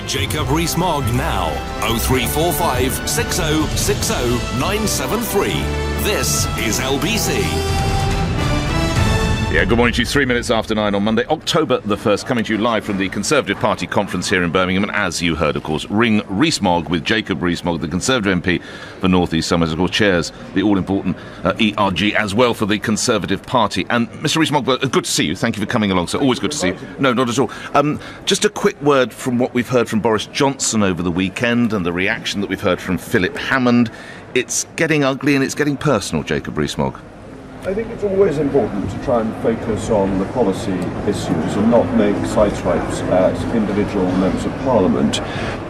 Jacob Rees Mogg now. 0345 6060 973. This is LBC. Yeah, good morning to you. 3 minutes after 9 on Monday, October the 1st, coming to you live from the Conservative Party conference here in Birmingham. And as you heard, of course, ring Rees Mogg with Jacob Rees Mogg, the Conservative MP for North East Summers, of course, chairs the all-important ERG as well for the Conservative Party. And Mr. Rees Mogg, good to see you. Thank you for coming along. So always good to see you. No, not at all. Just a quick word from what we've heard from Boris Johnson over the weekend and the reaction that we've heard from Philip Hammond. It's getting ugly and it's getting personal, Jacob Rees Mogg. I think it's always important to try and focus on the policy issues and not make sideswipes at individual members of Parliament.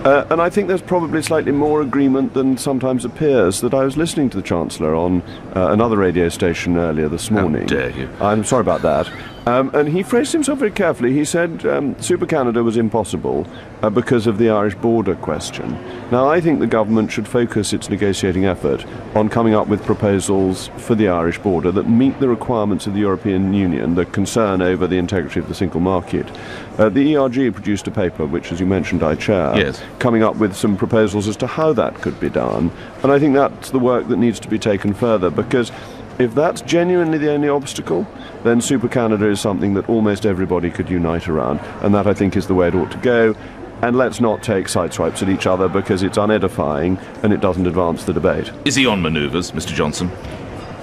And I think there's probably slightly more agreement than sometimes appears. That I was listening to the Chancellor on another radio station earlier this morning. How dare you? I'm sorry about that. And he phrased himself very carefully. He said Super Canada was impossible because of the Irish border question. Now, I think the government should focus its negotiating effort on coming up with proposals for the Irish border that meet the requirements of the European Union, the concern over the integrity of the single market. The ERG produced a paper, which, as you mentioned, I chair, yes, coming up with some proposals as to how that could be done. And I think that's the work that needs to be taken further, because if that's genuinely the only obstacle, then Super Canada is something that almost everybody could unite around, and that, I think, is the way it ought to go. And let's not take sideswipes at each other, because it's unedifying and it doesn't advance the debate. Is he on manoeuvres, Mr. Johnson?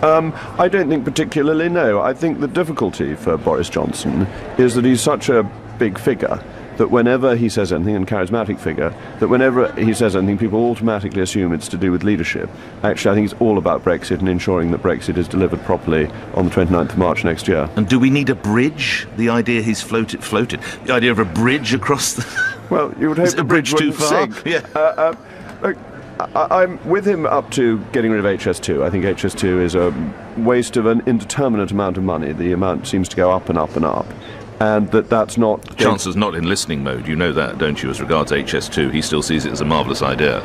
I don't think particularly, no. I think the difficulty for Boris Johnson is that he's such a big figure that whenever he says anything, and charismatic figure, that whenever he says anything, people automatically assume it's to do with leadership. Actually, I think it's all about Brexit and ensuring that Brexit is delivered properly on the 29th of March next year. And do we need a bridge? The idea he's floated. The idea of a bridge across the... Well, you would hope the bridge too far. Sink. Yeah. Look, I'm with him up to getting rid of HS2. I think HS2 is a waste of an indeterminate amount of money. The amount seems to go up and up and up. And that's not... The Chancellor's not in listening mode. You know that, don't you, as regards HS2? He still sees it as a marvellous idea.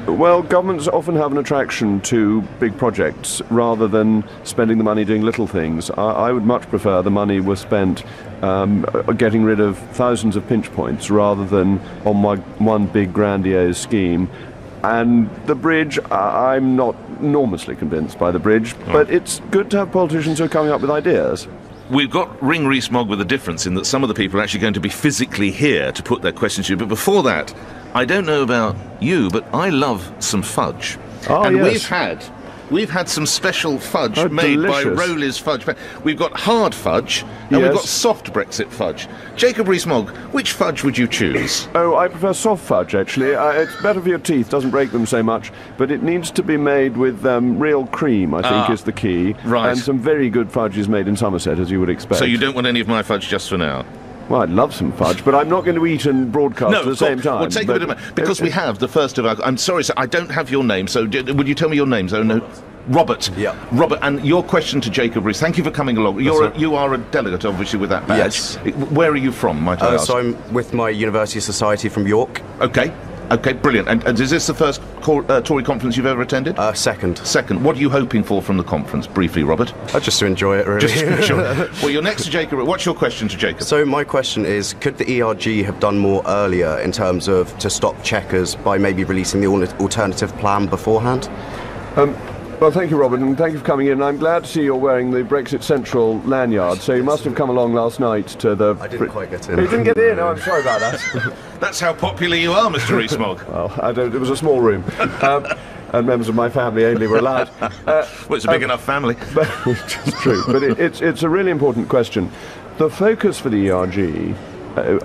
Well, governments often have an attraction to big projects rather than spending the money doing little things. I would much prefer the money was spent getting rid of thousands of pinch points rather than on one big grandiose scheme. And the bridge, I'm not enormously convinced by the bridge, but it's good to have politicians who are coming up with ideas. We've got Ring Rees Mogg with a difference in that some of the people are actually going to be physically here to put their questions to you. But before that, I don't know about you, but I love some fudge. Oh, and yes. We've had some special fudge made delicious. by Rowley's Fudge. We've got hard fudge and Yes. we've got soft Brexit fudge. Jacob Rees Mogg, which fudge would you choose? Oh, I prefer soft fudge, actually. It's better for your teeth, doesn't break them so much, but it needs to be made with real cream, I think, is the key. Right. And some very good fudge is made in Somerset, as you would expect. So you don't want any of my fudge just for now? Well, I'd love some fudge, but I'm not going to eat and broadcast at the same time. Well, take a bit of a... Because we have the first of our... I'm sorry, sir, I don't have your name, so would you tell me your name? So no... Robert. Yeah. Robert, and your question to Jacob Rees. Thank you for coming along. You are a delegate, obviously, with that badge. Yes. Where are you from, might I ask? So I'm with my University Society from York. Okay. Okay, brilliant. And is this the first Tory conference you've ever attended? Second. Second. What are you hoping for from the conference, briefly, Robert? Just to enjoy it, really. Just to enjoy it. Well, you're next to Jacob. What's your question to Jacob? So my question is, could the ERG have done more earlier in terms of to stop Chequers by maybe releasing the alternative plan beforehand? Well, thank you, Robert, and thank you for coming in. I'm glad to see you're wearing the Brexit Central lanyard, so you must have come along last night to the... I didn't quite get in. You didn't get in? Oh, I'm sorry about that. That's how popular you are, Mr. Rees Mogg. Well, it was a small room, and members of my family only were allowed. Well, it's a big enough family. Which is true, but it's a really important question. The focus for the ERG...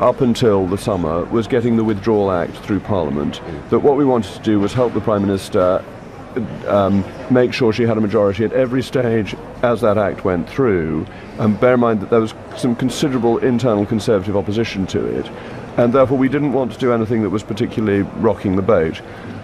up until the summer was getting the Withdrawal Act through Parliament, that what we wanted to do was help the Prime Minister make sure she had a majority at every stage as that act went through, and bear in mind that there was some considerable internal Conservative opposition to it, and therefore we didn't want to do anything that was particularly rocking the boat.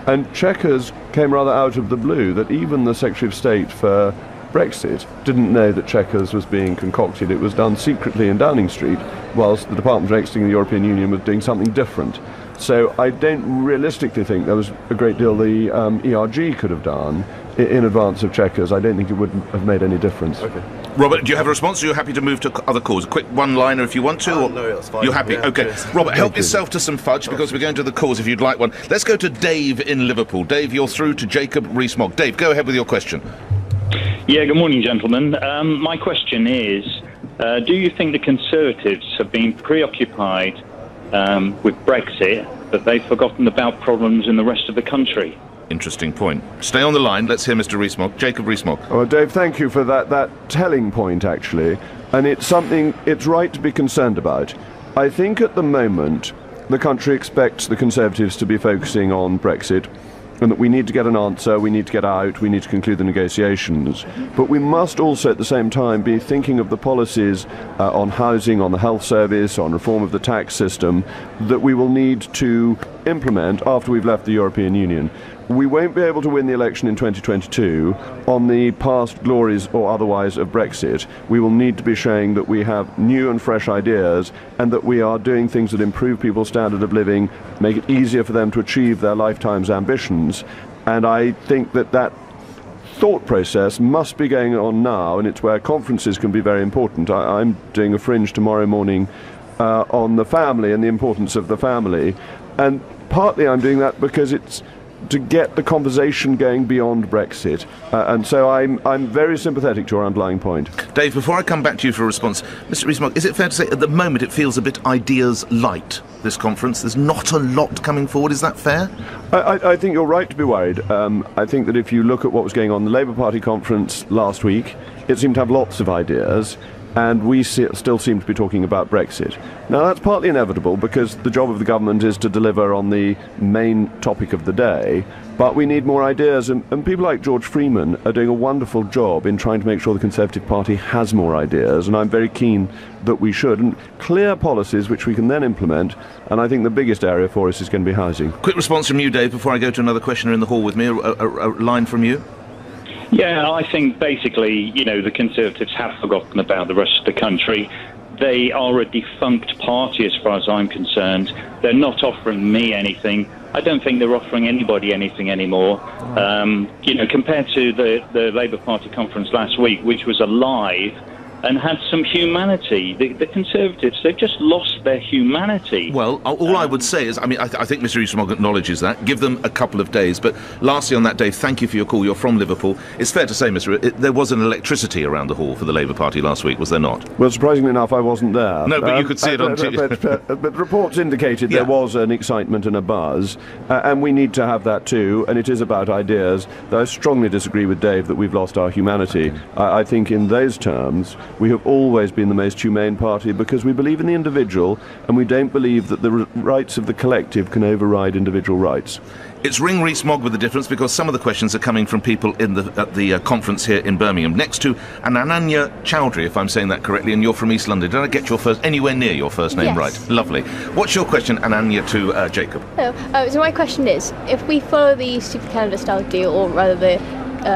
And Chequers came rather out of the blue, that even the Secretary of State for Brexit didn't know that Chequers was being concocted. It was done secretly in Downing Street, whilst the Department for Exiting the European Union was doing something different. So I don't realistically think there was a great deal the ERG could have done in advance of Chequers, I don't think it would have made any difference. Okay. Robert, do you have a response, or are you happy to move to other calls? A quick one-liner if you want to? No, that's fine. You're happy? Yeah, OK. cheers. Robert, help yourself to some fudge, because we're going to the calls if you'd like one. Let's go to Dave in Liverpool. Dave, you're through to Jacob Rees-Mogg. Dave, go ahead with your question. Yeah, good morning, gentlemen. My question is, do you think the Conservatives have been preoccupied with Brexit, that they've forgotten about problems in the rest of the country? Interesting point. Stay on the line. Let's hear Mr. Rees-Mogg. Jacob Rees-Mogg. Well, Dave, thank you for that telling point, actually. And it's something it's right to be concerned about. I think at the moment the country expects the Conservatives to be focusing on Brexit, and that we need to get an answer, we need to get out, we need to conclude the negotiations. But we must also at the same time be thinking of the policies on housing, on the health service, on reform of the tax system that we will need to implement after we've left the European Union. We won't be able to win the election in 2022 on the past glories or otherwise of Brexit. We will need to be showing that we have new and fresh ideas, and that we are doing things that improve people's standard of living, make it easier for them to achieve their lifetime's ambitions. And I think that thought process must be going on now, and it's where conferences can be very important. I'm doing a fringe tomorrow morning on the family and the importance of the family, and partly I'm doing that because it's to get the conversation going beyond Brexit. And so I'm very sympathetic to your underlying point. Dave, before I come back to you for a response, Mr. Rees-Mogg, is it fair to say at the moment it feels a bit ideas light, this conference? There's not a lot coming forward. Is that fair? I think you're right to be worried. I think that if you look at what was going on in the Labour Party conference last week, it seemed to have lots of ideas, and we still seem to be talking about Brexit. Now, that's partly inevitable because the job of the government is to deliver on the main topic of the day, but we need more ideas, and people like George Freeman are doing a wonderful job in trying to make sure the Conservative Party has more ideas, and I'm very keen that we should, and clear policies which we can then implement, and I think the biggest area for us is going to be housing. Quick response from you, Dave, before I go to another questioner in the hall with me. A line from you? Yeah, I think basically, the Conservatives have forgotten about the rest of the country. They are a defunct party as far as I'm concerned. They're not offering me anything. I don't think they're offering anybody anything anymore. Compared to the Labour Party conference last week, which was alive and had some humanity. The Conservatives, they've just lost their humanity. Well, all I would say is, I think Mr. Rees-Mogg acknowledges that. Give them a couple of days. But lastly on that, Dave, thank you for your call. You're from Liverpool. It's fair to say, there was an electricity around the hall for the Labour Party last week, was there not? Well, surprisingly enough, I wasn't there. No, but you could see it on TV. But reports indicated there was an excitement and a buzz, and we need to have that too, and it is about ideas. Though I strongly disagree with Dave that we've lost our humanity. I think in those terms, we have always been the most humane party because we believe in the individual, and we don't believe that the rights of the collective can override individual rights. It's Ring Rees-Mogg with the difference, because some of the questions are coming from people at the conference here in Birmingham. Next to Ananya Chowdhury, if I'm saying that correctly, and you're from East London. Did I get anywhere near your first name right? Lovely. What's your question, Ananya, to Jacob? Hello. So my question is, if we follow the Super Canada-style deal, or rather the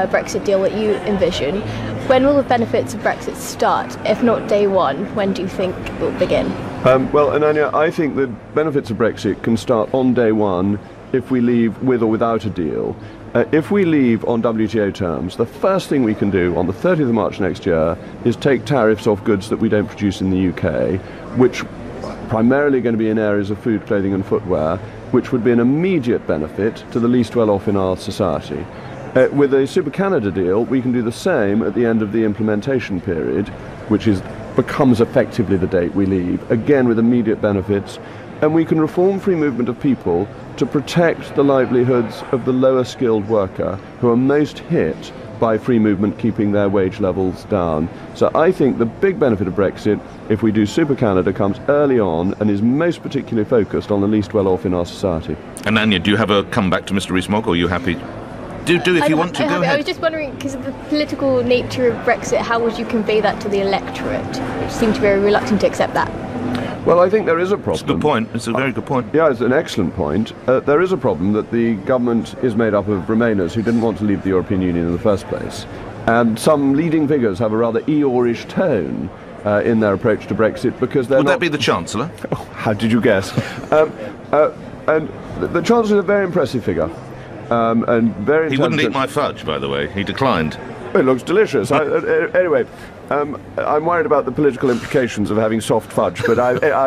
Brexit deal that you envision, when will the benefits of Brexit start? If not day one, when do you think it will begin? Well, Ananya, I think the benefits of Brexit can start on day one if we leave with or without a deal. If we leave on WTO terms, the first thing we can do on the 30th of March next year is take tariffs off goods that we don't produce in the UK, which primarily going to be in areas of food, clothing and footwear, which would be an immediate benefit to the least well off in our society. With a Super Canada deal, we can do the same at the end of the implementation period, which becomes effectively the date we leave, again with immediate benefits, and we can reform free movement of people to protect the livelihoods of the lower skilled worker who are most hit by free movement keeping their wage levels down. So I think the big benefit of Brexit, if we do Super Canada, comes early on and is most particularly focused on the least well off in our society. And Anya, do you have a comeback to Mr. Rees-Mogg, or are you happy? Do if you want to, go ahead. I was just wondering, because of the political nature of Brexit, how would you convey that to the electorate, which seem to be very reluctant to accept that? Well, I think there is a problem. It's a good point. It's a very good point. Yeah, it's an excellent point. There is a problem that the government is made up of Remainers who didn't want to leave the European Union in the first place. And some leading figures have a rather Eeyore-ish tone in their approach to Brexit because they're Would that be the Chancellor? Oh, how did you guess? And the Chancellor is a very impressive figure. and very He wouldn't eat intelligent. my fudge, by the way. He declined. It looks delicious. Anyway, I'm worried about the political implications of having soft fudge, but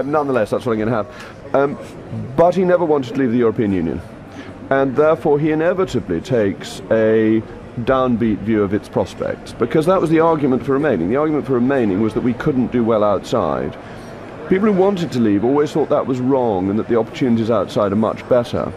nonetheless, that's what I'm going to have. But he never wanted to leave the European Union, and therefore he inevitably takes a downbeat view of its prospects, because that was the argument for remaining. The argument for remaining was that we couldn't do well outside. People who wanted to leave always thought that was wrong and that the opportunities outside are much better.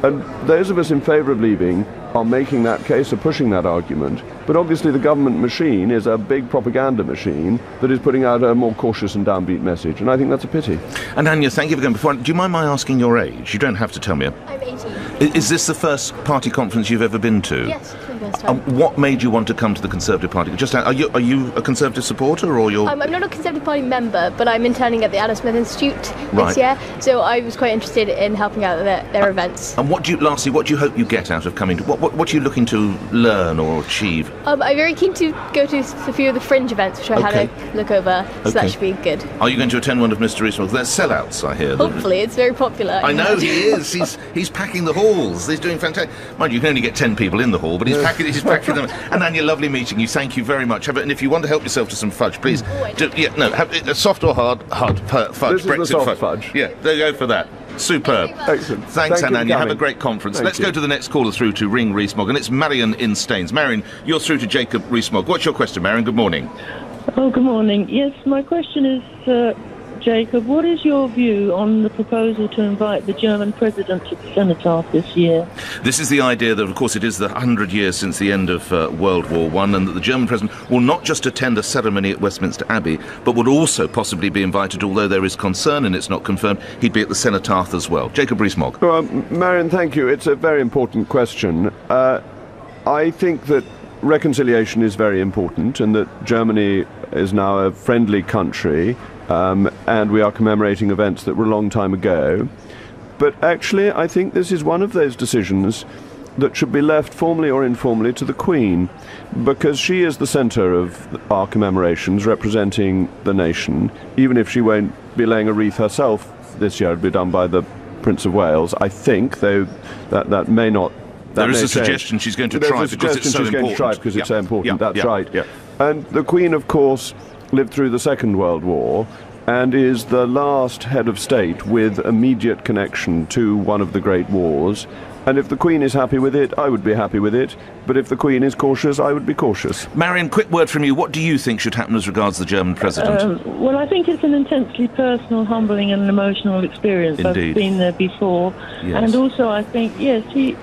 And those of us in favour of leaving are making that case, are pushing that argument. But obviously the government machine is a big propaganda machine that is putting out a more cautious and downbeat message, and I think that's a pity. And Anya, thank you for going before. Do you mind my asking your age? You don't have to tell me. I'm 18. Is this the first party conference you've ever been to? Yes, it's my first time. What made you want to come to the Conservative Party? Just are you a Conservative supporter, or you're? I'm not a Conservative Party member, but I'm interning at the Adam Smith Institute Right. this year, so I was quite interested in helping out at their events. And what do you hope you get out of coming to? What are you looking to learn or achieve? I'm very keen to go to a few of the fringe events, which I had a look over, so Okay. that should be good. Are you going to attend one of Mr. Rees Mogg's? They're sellouts, I hear. Hopefully, it's very popular. I know he is. He's packing the halls. He's doing fantastic. Mind you, can only get 10 people in the hall, but he's packing them. And Anya, lovely meeting you. Thank you very much. And if you want to help yourself to some fudge, please. Have it soft or hard fudge. This is the soft fudge. Yeah, there you go for that. Superb. Excellent. Thanks, Thank you for Anya. Have a coming. great conference. Thank Let's you. go to the next caller through to Ring Rees Mogg, and it's Marion in Staines. Marion, you're through to Jacob Rees Mogg. What's your question, Marion? Good morning. Oh, good morning. Yes, my question is, Jacob, what is your view on the proposal to invite the German president to the cenotaph this year? This is the idea that, of course, it is the 100 years since the end of World War I, and that the German president will not just attend a ceremony at Westminster Abbey, but would also possibly be invited, although there is concern and it's not confirmed, he'd be at the cenotaph as well. Jacob Rees Mogg. Well, Marion, thank you. It's a very important question. I think that reconciliation is very important, and that Germany is now a friendly country, and we are commemorating events that were a long time ago. But actually, I think this is one of those decisions that should be left formally or informally to the Queen, because she is the centre of our commemorations, representing the nation. Even if she won't be laying a wreath herself this year, it'll be done by the Prince of Wales, I think, though that may not. There is a suggestion she's going to try because it's so important. Going to try because it's so important. That's right. Yeah. And the Queen, of course, lived through the Second World War and is the last head of state with immediate connection to one of the great wars. And if the Queen is happy with it, I would be happy with it. But if the Queen is cautious, I would be cautious. Marion, quick word from you. What do you think should happen as regards the German president? Well, I think it's an intensely personal, humbling and emotional experience. Indeed. I've been there before. Yes. And also I think, yes, he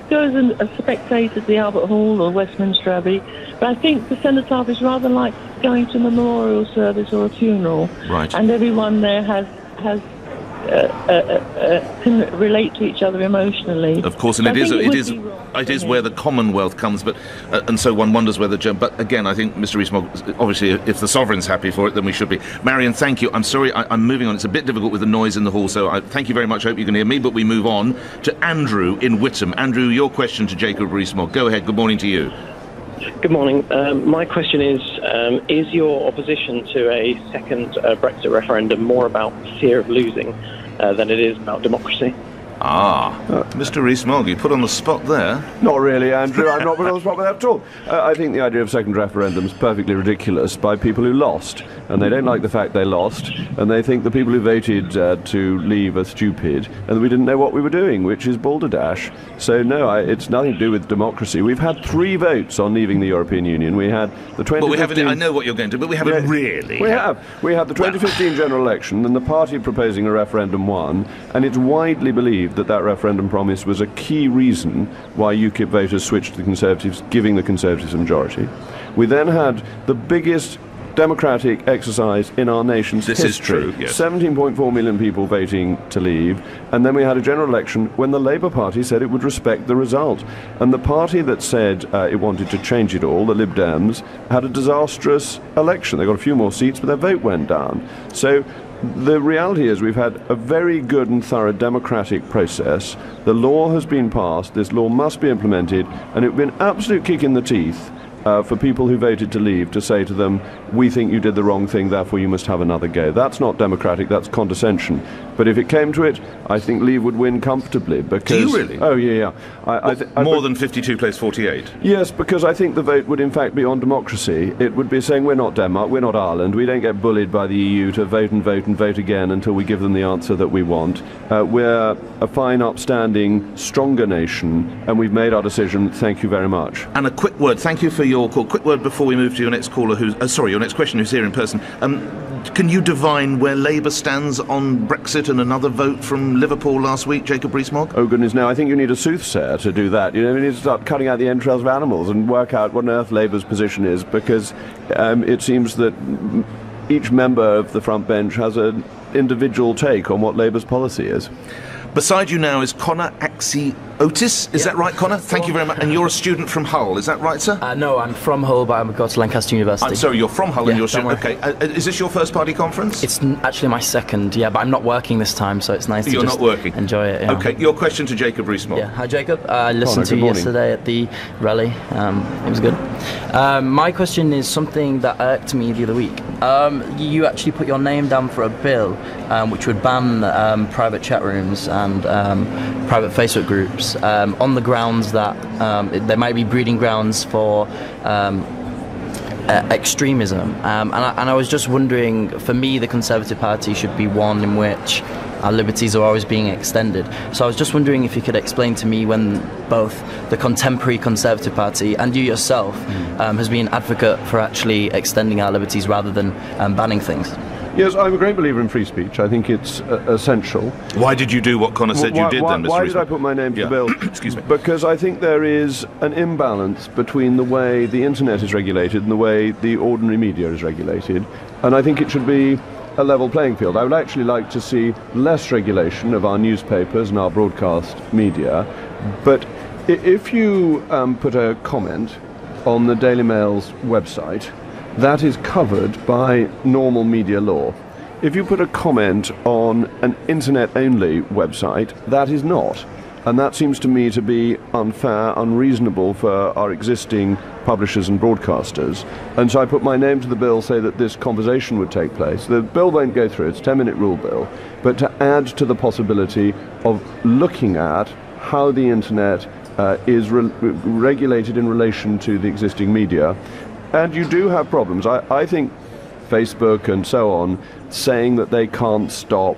goes as a spectator to the Albert Hall or Westminster Abbey, but I think the cenotaph is rather like going to a memorial service or a funeral. Right. And everyone there can relate to each other emotionally. Of course, and I think it is where the Commonwealth comes, but and so one wonders whether. But again, I think Mr. Rees Mogg, obviously, if the sovereign's happy for it, then we should be. Marion, thank you. I'm sorry, I'm moving on. It's a bit difficult with the noise in the hall, so thank you very much. I hope you can hear me. But we move on to Andrew in Whittam. Andrew, your question to Jacob Rees Mogg. Go ahead. Good morning to you. Good morning. My question is your opposition to a second Brexit referendum more about fear of losing than it is about democracy? Mr. Rees Mogg, you put on the spot there. Not really, Andrew. I'm not put on the spot with that at all. I think the idea of second referendum is perfectly ridiculous by people who lost, and they don't like the fact they lost, and they think the people who voted to leave are stupid, and we didn't know what we were doing, which is balderdash. So no, it's nothing to do with democracy. We've had 3 votes on leaving the European Union. We had the 2015... But we haven't. I know what you're going to, but we haven't really. We have. We had the 2015 general election, and the party proposing a referendum won, and it's widely believed that referendum promise was a key reason why UKIP voters switched to the Conservatives, giving the Conservatives a majority. We then had the biggest democratic exercise in our nation's history. This is true, yes. 17.4 million people voting to leave, and then we had a general election when the Labour Party said it would respect the result. And the party that said it wanted to change it all, the Lib Dems, had a disastrous election. They got a few more seats, but their vote went down. So the reality is we've had a very good and thorough democratic process. The law has been passed, this law must be implemented, and it would be an absolute kick in the teeth for people who voted to leave to say to them, we think you did the wrong thing, therefore you must have another go. That's not democratic, that's condescension. But if it came to it, I think Leave would win comfortably. Because, do you really? Oh, yeah. More than 52 plays 48? Yes, because I think the vote would in fact be on democracy. It would be saying we're not Denmark, we're not Ireland, we don't get bullied by the EU to vote and vote and vote again until we give them the answer that we want. We're a fine, upstanding, stronger nation, and we've made our decision. Thank you very much. And a quick word, thank you for your call. Quick word before we move to your next caller, your next question, who's here in person. Can you divine where Labour stands on Brexit and another vote from Liverpool last week, Jacob Rees Mogg? Oh goodness, no, I think you need a soothsayer to do that. You need to start cutting out the entrails of animals and work out what on earth Labour's position is, because it seems that each member of the front bench has an individual take on what Labour's policy is. Beside you now is Connor Axiotis. Is that right, Connor? Thank you very much. And you're a student from Hull, is that right, sir? No, I'm from Hull, but I'm going to Lancaster University. I'm sorry, you're from Hull and you're a student. Worry. Okay. Is this your first party conference? It's actually my second, but I'm not working this time, so it's nice to just enjoy it. Okay, your question to Jacob Rees Mogg. Yeah, hi Jacob. I listened to you yesterday at the rally. It was good. My question is something that irked me the other week. You actually put your name down for a bill which would ban private chat rooms and private Facebook groups on the grounds that there might be breeding grounds for extremism. And I was just wondering, for me, the Conservative Party should be one in which our liberties are always being extended. So I was just wondering if you could explain to me when both the contemporary Conservative Party and you yourself has been an advocate for actually extending our liberties rather than banning things. Yes, I'm a great believer in free speech. I think it's essential. Why did you do what Connor said you did then, Mr. Rees Mogg? Why did I put my name to the bill? Excuse me. Because I think there is an imbalance between the way the internet is regulated and the way the ordinary media is regulated. And I think it should be a level playing field. I would actually like to see less regulation of our newspapers and our broadcast media. But if you put a comment on the Daily Mail's website, that is covered by normal media law. If you put a comment on an internet-only website, that is not. And that seems to me to be unfair, unreasonable for our existing publishers and broadcasters. And so I put my name to the bill, say that this conversation would take place. The bill won't go through, it's a 10-minute rule bill, but to add to the possibility of looking at how the internet is regulated in relation to the existing media. And you do have problems. I think Facebook and so on saying that they can't stop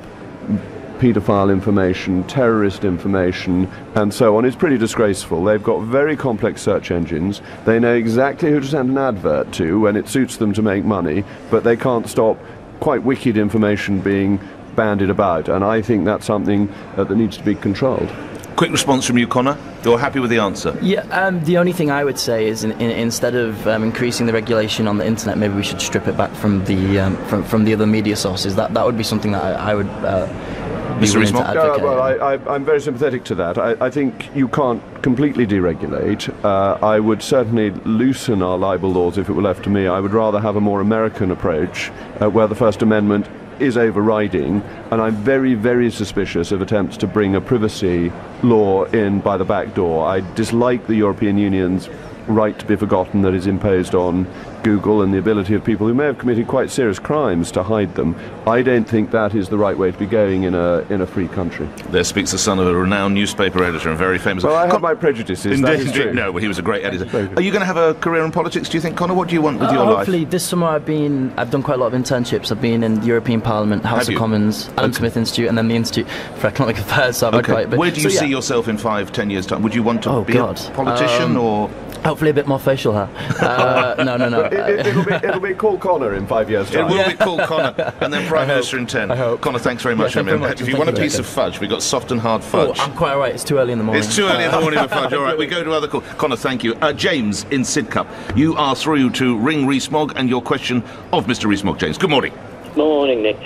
paedophile information, terrorist information, and so on is pretty disgraceful. They've got very complex search engines. They know exactly who to send an advert to when it suits them to make money, but they can't stop quite wicked information being bandied about. And I think that's something that needs to be controlled. Quick response from you, Connor. You're happy with the answer? Yeah, the only thing I would say is instead of increasing the regulation on the internet, maybe we should strip it back from the from the other media sources. That would be something that I would be willing to advocate. Well, I'm very sympathetic to that. I think you can't completely deregulate. I would certainly loosen our libel laws if it were left to me. I would rather have a more American approach where the First Amendment is overriding, and I'm very, very suspicious of attempts to bring a privacy law in by the back door. I dislike the European Union's right to be forgotten that is imposed on Google and the ability of people who may have committed quite serious crimes to hide them. I don't think that is the right way to be going in a free country. There speaks the son of a renowned newspaper editor and very famous. Well, I have my prejudices. That is true. No, but he was a great editor. Are you going to have a career in politics, do you think, Connor? What do you want with your life? Hopefully, this summer I've done quite a lot of internships. I've been in the European Parliament, House of Commons, Adam Smith Institute, and then the Institute for Economic Affairs. So where do you see yourself in 5-10 years' time? Would you want to be a politician or? Hopefully a bit more facial hair. No. It'll be called Connor in 5 years' time. It will be called Connor, and then Prime Minister in 10. Connor, thanks very much. If you want a piece of fudge, we've got soft and hard fudge. Oh, I'm quite alright. It's too early in the morning. It's too early in the morning for fudge. All right, we go to other calls. Connor, thank you. James in Sidcup, you are through to Ring Rees Mogg and your question of Mr. Rees Mogg. James, good morning. Morning, Nick.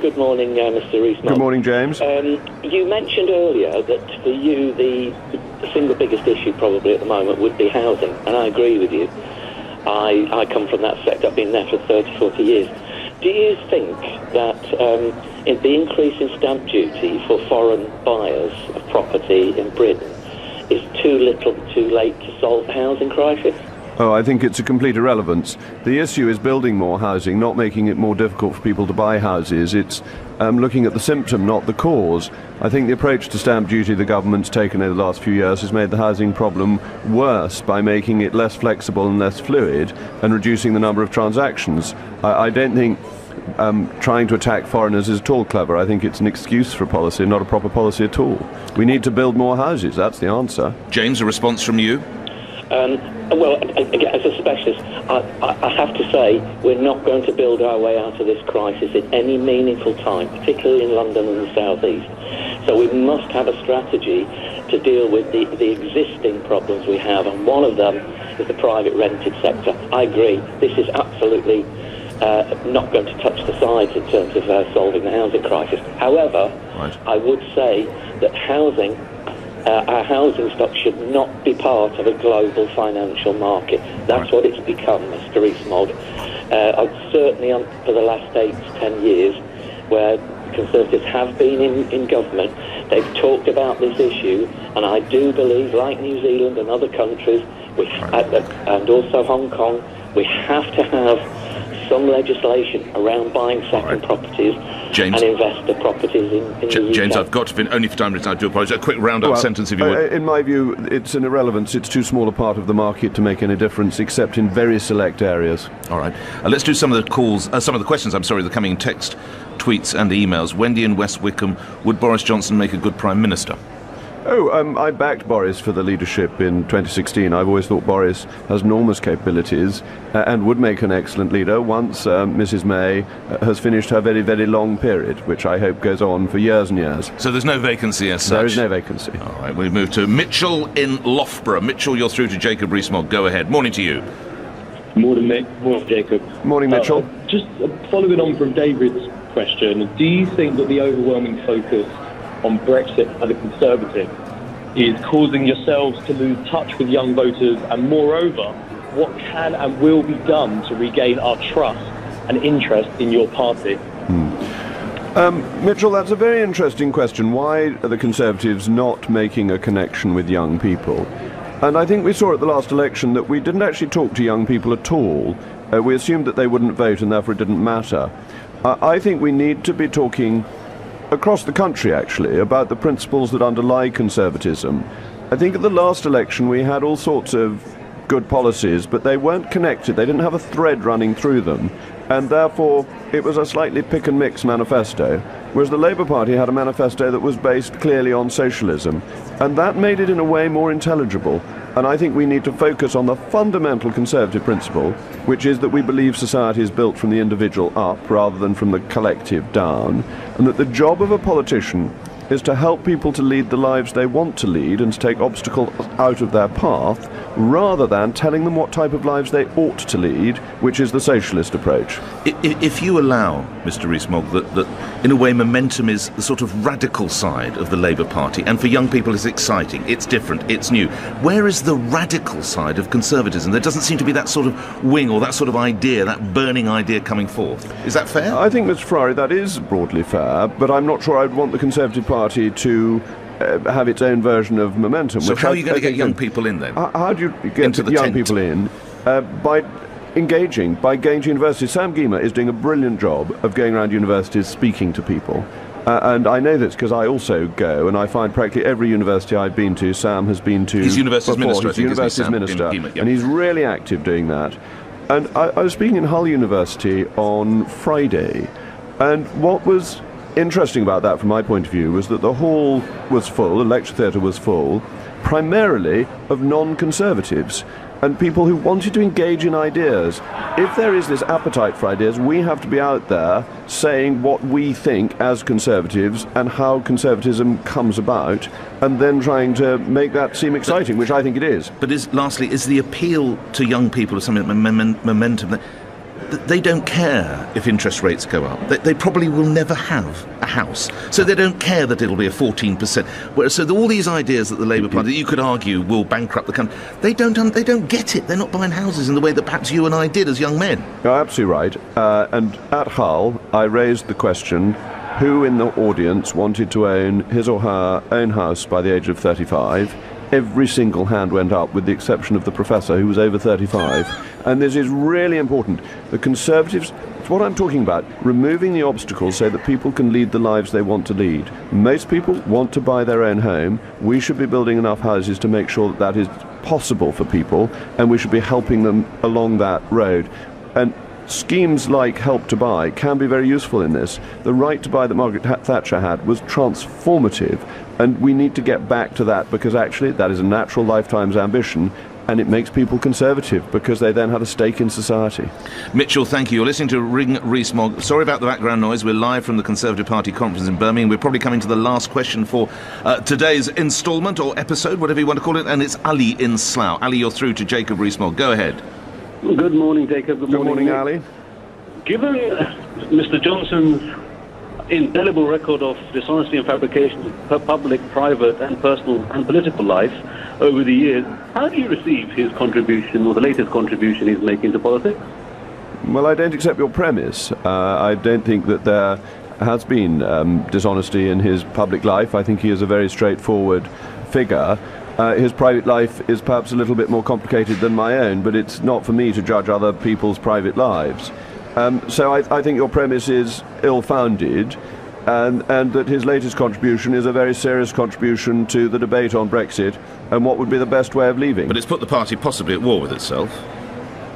Good morning, Mr. Rees Mogg. Good morning, James. You mentioned earlier that for you the single biggest issue probably at the moment would be housing, and I agree with you. I come from that sector. I've been there for 30, 40 years. Do you think that in the increase in stamp duty for foreign buyers of property in Britain is too little too late to solve the housing crisis? Oh, I think it's a complete irrelevance. The issue is building more housing, not making it more difficult for people to buy houses. It's looking at the symptom, not the cause. I think the approach to stamp duty the government's taken over the last few years has made the housing problem worse by making it less flexible and less fluid and reducing the number of transactions. I don't think trying to attack foreigners is at all clever. I think it's an excuse for policy, not a proper policy at all. We need to build more houses. That's the answer. James, a response from you? Well, again, as a specialist, I have to say we're not going to build our way out of this crisis in any meaningful time, particularly in London and the South East. So we must have a strategy to deal with the existing problems we have, and one of them is the private rented sector. I agree, this is absolutely not going to touch the sides in terms of solving the housing crisis. However, I would say that our housing stock should not be part of a global financial market. That's what it's become, Mr. Rees Mogg. Certainly for the last 8 to 10 years, where Conservatives have been in government, they've talked about this issue, and I do believe, like New Zealand and other countries, and also Hong Kong, we have to have some legislation around buying second properties and investor properties in the UK. James, I've got to finish, only for time, I do apologise. A quick round-up sentence, if you would. In my view, it's an irrelevance. It's too small a part of the market to make any difference, except in very select areas. All right. Let's do some of the calls, some of the questions, the coming text, tweets and emails. Wendy in West Wickham, would Boris Johnson make a good Prime Minister? I backed Boris for the leadership in 2016. I've always thought Boris has enormous capabilities and would make an excellent leader once Mrs May has finished her very, very long period, which I hope goes on for years and years. So there's no vacancy as such? There is no vacancy. All right, we move to Mitchell in Loughborough. Mitchell, you're through to Jacob Rees Mogg. Go ahead. Morning to you. Morning, Mick. Morning, Jacob. Morning, Mitchell. Just following on from David's question, do you think that the overwhelming focus on Brexit by the Conservatives is causing yourselves to lose touch with young voters, and moreover, what can and will be done to regain our trust and interest in your party? Mitchell, that's a very interesting question. Why are the Conservatives not making a connection with young people? And I think we saw at the last election that we didn't actually talk to young people at all. We assumed that they wouldn't vote and therefore it didn't matter. I think we need to be talking across the country, actually, about the principles that underlie conservatism. I think at the last election we had all sorts of good policies, but they weren't connected. They didn't have a thread running through them, and therefore it was a slightly pick-and-mix manifesto, whereas the Labour Party had a manifesto that was based clearly on socialism, and that made it in a way more intelligible. And I think we need to focus on the fundamental conservative principle, which is that we believe society is built from the individual up rather than from the collective down, and that the job of a politician is to help people to lead the lives they want to lead and to take obstacles out of their path, rather than telling them what type of lives they ought to lead, which is the socialist approach. If you allow, Mr. Rees Mogg, that in a way momentum is the sort of radical side of the Labour Party, and for young people it's exciting, it's different, it's new, where is the radical side of conservatism? There doesn't seem to be that sort of wing or that sort of idea, that burning idea coming forth. Is that fair? I think, Mr. Ferrari, that is broadly fair, but I'm not sure I'd want the Conservative Party to have its own version of momentum. So how are you going to get young people in then? How do you get young people in? By engaging, by going to universities. Sam Giemer is doing a brilliant job of going around universities speaking to people. And I know this because I also go, and I find practically every university I've been to, Sam has been to. He's university's minister, He's university's minister, and he's really active doing that. And I was speaking in Hull University on Friday, and what was interesting about that from my point of view was that the hall was full, the lecture theatre was full, primarily of non-conservatives and people who wanted to engage in ideas. If there is this appetite for ideas, we have to be out there saying what we think as conservatives and how conservatism comes about, and then trying to make that seem exciting, which I think it is. But lastly, is the appeal to young people of something like momentum that they don't care if interest rates go up. They probably will never have a house. So they don't care that it'll be a 14%. So all these ideas that the Labour Party, that you could argue, will bankrupt the country, they don't get it. They're not buying houses in the way that perhaps you and I did as young men. You're absolutely right. And at Hull, I raised the question, who in the audience wanted to own his or her own house by the age of 35? every single hand went up, with the exception of the professor, who was over 35. And this is really important. The Conservatives, it's what I'm talking about, removing the obstacles so that people can lead the lives they want to lead. Most people want to buy their own home. We should be building enough houses to make sure that that is possible for people, and we should be helping them along that road. And schemes like Help to Buy can be very useful in this. The right to buy that Margaret Thatcher had was transformative, and we need to get back to that, because actually that is a natural lifetime's ambition, and it makes people conservative because they then had a stake in society. Mitchell, thank you. You're listening to Ring Rees Mogg. Sorry about the background noise. We're live from the Conservative Party conference in Birmingham. We're probably coming to the last question for today's instalment or episode, whatever you want to call it, and it's Ali in Slough. Ali, you're through to Jacob Rees Mogg. Go ahead. Good morning, Jacob. Good morning, Ali. Given Mr. Johnson's indelible record of dishonesty and fabrication of public, private and personal and political life over the years, how do you receive his contribution, or the latest contribution he's making to politics? Well, I don't accept your premise. I don't think that there has been dishonesty in his public life. I think he is a very straightforward figure. His private life is perhaps a little bit more complicated than my own, but it's not for me to judge other people's private lives. So I think your premise is ill-founded, and that his latest contribution is a very serious contribution to the debate on Brexit and what would be the best way of leaving. But it's put the party possibly at war with itself.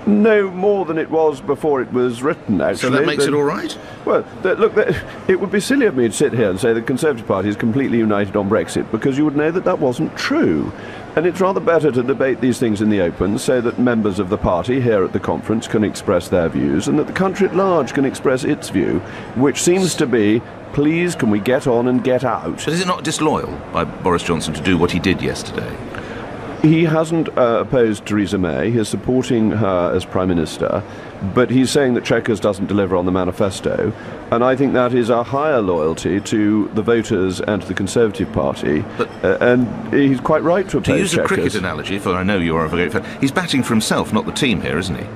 No more than it was before it was written, actually. So that makes it all right? Well, look, it would be silly of me to sit here and say the Conservative Party is completely united on Brexit, because you would know that that wasn't true. And it's rather better to debate these things in the open, so that members of the party here at the conference can express their views, and that the country at large can express its view, which seems to be, please, can we get on and get out? But is it not disloyal by Boris Johnson to do what he did yesterday? He hasn't opposed Theresa May. He's supporting her as Prime Minister, but he's saying that Chequers doesn't deliver on the manifesto, and I think that is a higher loyalty to the voters and to the Conservative Party, and he's quite right to oppose To use a Chequers. cricket analogy, for I know you are a great fan, he's batting for himself, not the team here, isn't he?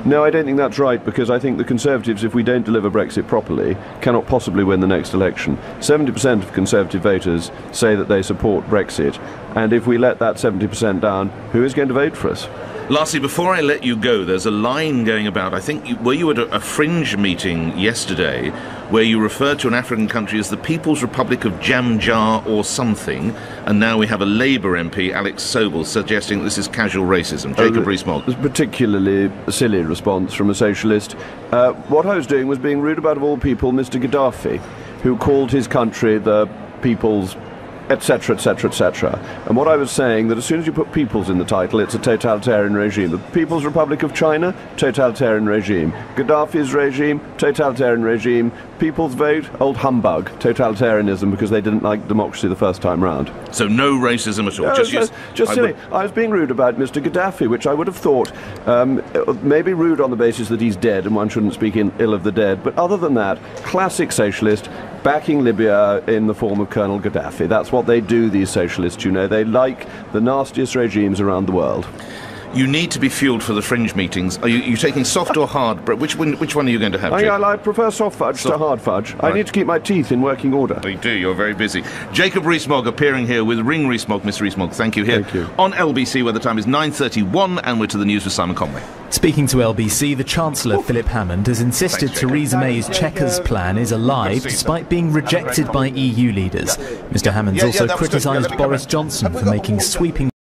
No, I don't think that's right, because I think the Conservatives, if we don't deliver Brexit properly, cannot possibly win the next election. 70% of Conservative voters say that they support Brexit, and if we let that 70% down, who is going to vote for us? Lastly, before I let you go, there's a line going about, I think, were you at a fringe meeting yesterday where you referred to an African country as the People's Republic of Jamjar or something, and now we have a Labour MP, Alex Sobel, suggesting this is casual racism. Jacob Rees Mogg. It was a particularly silly response from a socialist. What I was doing was being rude about, of all people, Mr. Gaddafi, who called his country the People's etc., etc., etc. And what I was saying, that as soon as you put peoples in the title, it's a totalitarian regime. The People's Republic of China, totalitarian regime. Gaddafi's regime, totalitarian regime. People's vote, old humbug, totalitarianism, because they didn't like democracy the first time round. So no racism at all? No, just silly. I was being rude about Mr. Gaddafi, which I would have thought maybe rude on the basis that he's dead and one shouldn't speak ill of the dead. But other than that, classic socialist, backing Libya in the form of Colonel Gaddafi. That's what they do, these socialists, you know. They like the nastiest regimes around the world. You need to be fueled for the fringe meetings. Are you taking soft or hard bread? Which one are you going to have? I prefer soft fudge to hard fudge. Right. I need to keep my teeth in working order. You do, you're very busy. Jacob Rees Mogg appearing here with Ring Rees Mogg. Miss Rees Mogg, thank you here. Thank you. On LBC, where the time is 9:31, and we're to the news with Simon Conway. Speaking to LBC, the Chancellor, Philip Hammond, has insisted Theresa May's Chequers plan is alive despite being rejected by EU leaders. Mr Hammond's also criticised Boris Johnson for making sweeping